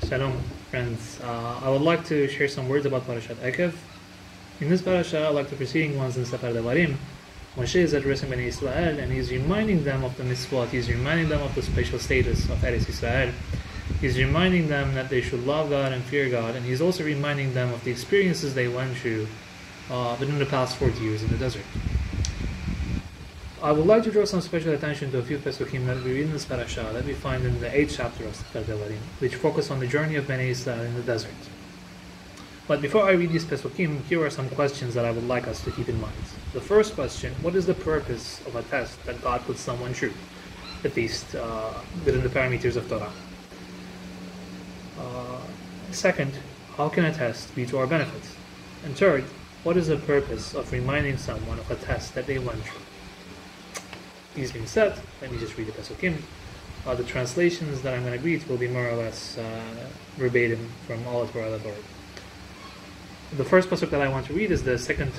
Shalom, friends. I would like to share some words about Parashat Eqeb. In this Parasha, like the preceding ones in Sefer Devarim, Moshe is addressing Bnei Israel and he's reminding them of the mitzvot, he's reminding them of the special status of Eretz Israel. He's reminding them that they should love God and fear God, and he's also reminding them of the experiences they went through within the past 40 years in the desert. I would like to draw some special attention to a few pesukim that we read in this parasha that we find in the 8th chapter of Sefer Devarim, which focus on the journey of Bnei Israel in the desert. But before I read these pesukim, here are some questions that I would like us to keep in mind. The first question: what is the purpose of a test that God puts someone through, at least within the parameters of Torah? Second, how can a test be to our benefit? And third, what is the purpose of reminding someone of a test that they went through? These being said, let me just read the pesukim. The translations that I'm going to read will be more or less verbatim from all the Torah. The first pasuk that I want to read is the second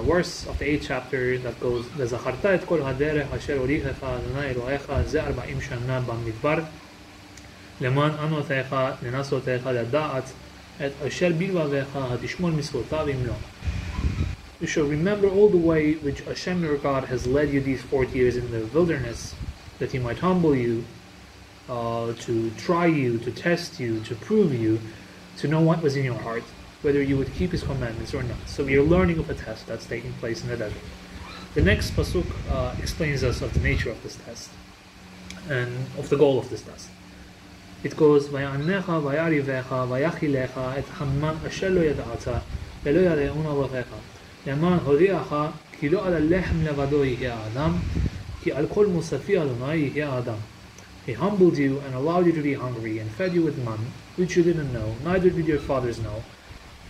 verse of the 8th chapter that goes: "V'zacharta et kol haderech asher horichecha Adonai Elohecha ze 40 shana b'midbar leman anotecha lenasotecha leda'at et asher bilvavecha hatishmor mitzvotav imlo." You shall remember all the way which Hashem your God has led you these 40 years in the wilderness, that He might humble you, to try you, to test you, to prove you, to know what was in your heart, whether you would keep His commandments or not. So we are learning of a test that's taking place in the desert. The next pasuk explains us of the nature of this test and of the goal of this test. It goes: "Vayanecha vayarivecha vayachilecha et hamman asher lo yada'ata velo yare'una avotecha למען הודיעך כי לא על הלחם לבדו יהיה האדם, כי על כל מוספי אדוני יהיה האדם." He humbled you and allowed you to be hungry and fed you with manna, which you didn't know, neither did your fathers know,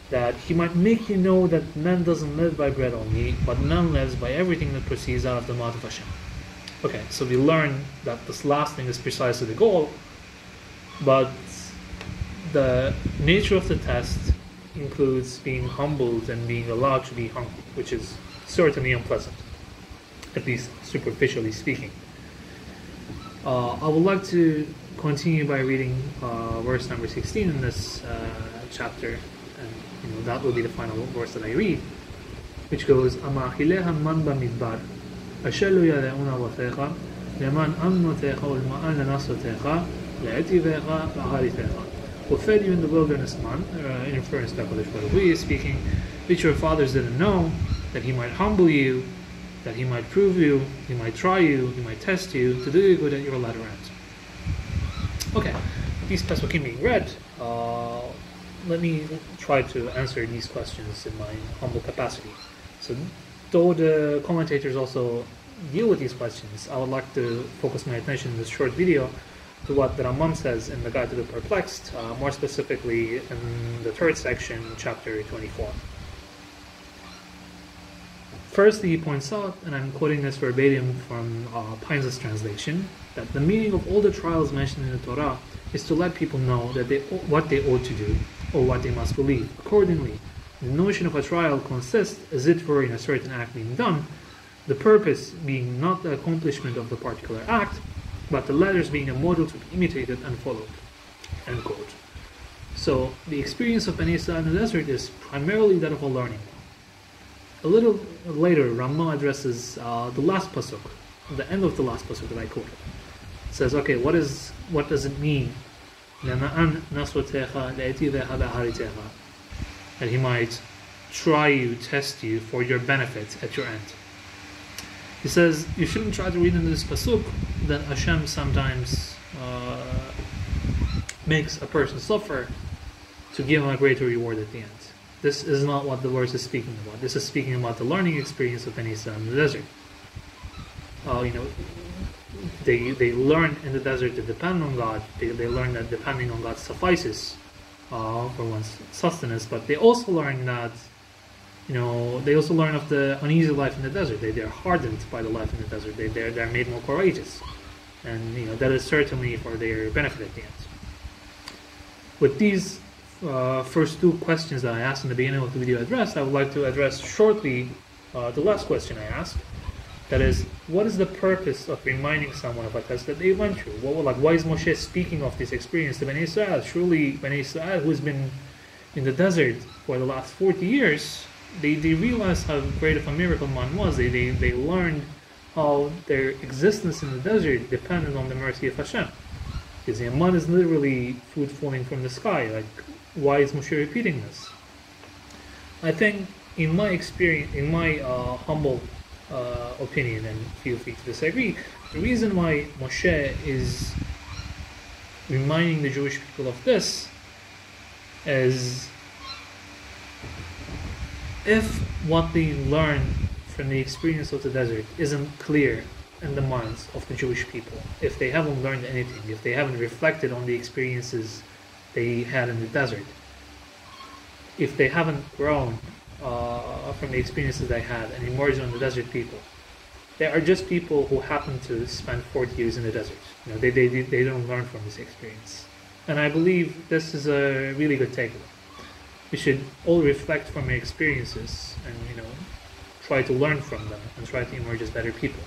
that He might make you know that man doesn't live by bread only, but man lives by everything that proceeds out of the mouth of Hashem. Okay, so we learn that this last thing is precisely the goal, but the nature of the test includes being humbled and being allowed to be hungry, which is certainly unpleasant, at least superficially speaking. I would like to continue by reading verse number 16 in this chapter, and that will be the final verse that I read, which goes: "Amachileha man b'midbar asher lo yare'una avotecha leman amnotecha ulma'an lenasotecha le'etivecha v'aharitecha." Who fed you in the wilderness man, in reference to HaKadosh Baruch Hu is speaking, which your fathers didn't know, that He might humble you, that He might prove you, He might try you, He might test you, to do you good at your latter end. Okay, these pesukim being read, let me try to answer these questions in my humble capacity. So, though the commentators also deal with these questions, I would like to focus my attention in this short video to what the Rambam says in the Guide to the Perplexed, more specifically in the 3rd section, chapter 24. First, he points out, and I'm quoting this verbatim from Pine's translation, that the meaning of all the trials mentioned in the Torah is to let people know that what they ought to do, or what they must believe. Accordingly, the notion of a trial consists, as it were, in a certain act being done, the purpose being not the accomplishment of the particular act, but the letters being a model to be imitated and followed. End quote. So the experience of Bnei Israel in the desert is primarily that of a learning. A little later, Rambam addresses the last pasuk, the end of the last pasuk that I quoted. It says, okay, what does it mean? That He might try you, test you for your benefit at your end. He says, you shouldn't try to read into this pasuk that Hashem sometimes makes a person suffer to give him a greater reward at the end. This is not what the verse is speaking about. This is speaking about the learning experience of Bnei Israel in the desert. They learn in the desert to depend on God. They learn that depending on God suffices for one's sustenance, but they also learn that they also learn of the uneasy life in the desert. They're hardened by the life in the desert. They're made more courageous, and that is certainly for their benefit at the end. With these first two questions that I asked in the beginning of the video address, I would like to address shortly the last question I asked, That is, what is the purpose of reminding someone of a test that they went through? Why is Moshe speaking of this experience to Bnei Israel? Surely Bnei Israel, who's been in the desert for the last 40 years, they realized how great of a miracle man was. They learned how their existence in the desert depended on the mercy of Hashem. Because the man is literally food falling from the sky. Like, why is Moshe repeating this? I think, in my experience, in my humble opinion, and feel free to disagree, the reason why Moshe is reminding the Jewish people of this is if what they learn from the experience of the desert isn't clear in the minds of the Jewish people, if they haven't learned anything, if they haven't reflected on the experiences they had in the desert, if they haven't grown from the experiences they had and emerged on the desert people, they are just people who happen to spend 40 years in the desert. They don't learn from this experience. And I believe this is a really good takeaway. We should all reflect from our experiences and try to learn from them and try to emerge as better people.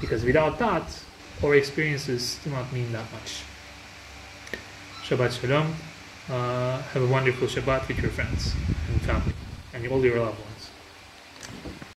Because without that, our experiences do not mean that much. Shabbat Shalom. Have a wonderful Shabbat with your friends and family and all your loved ones.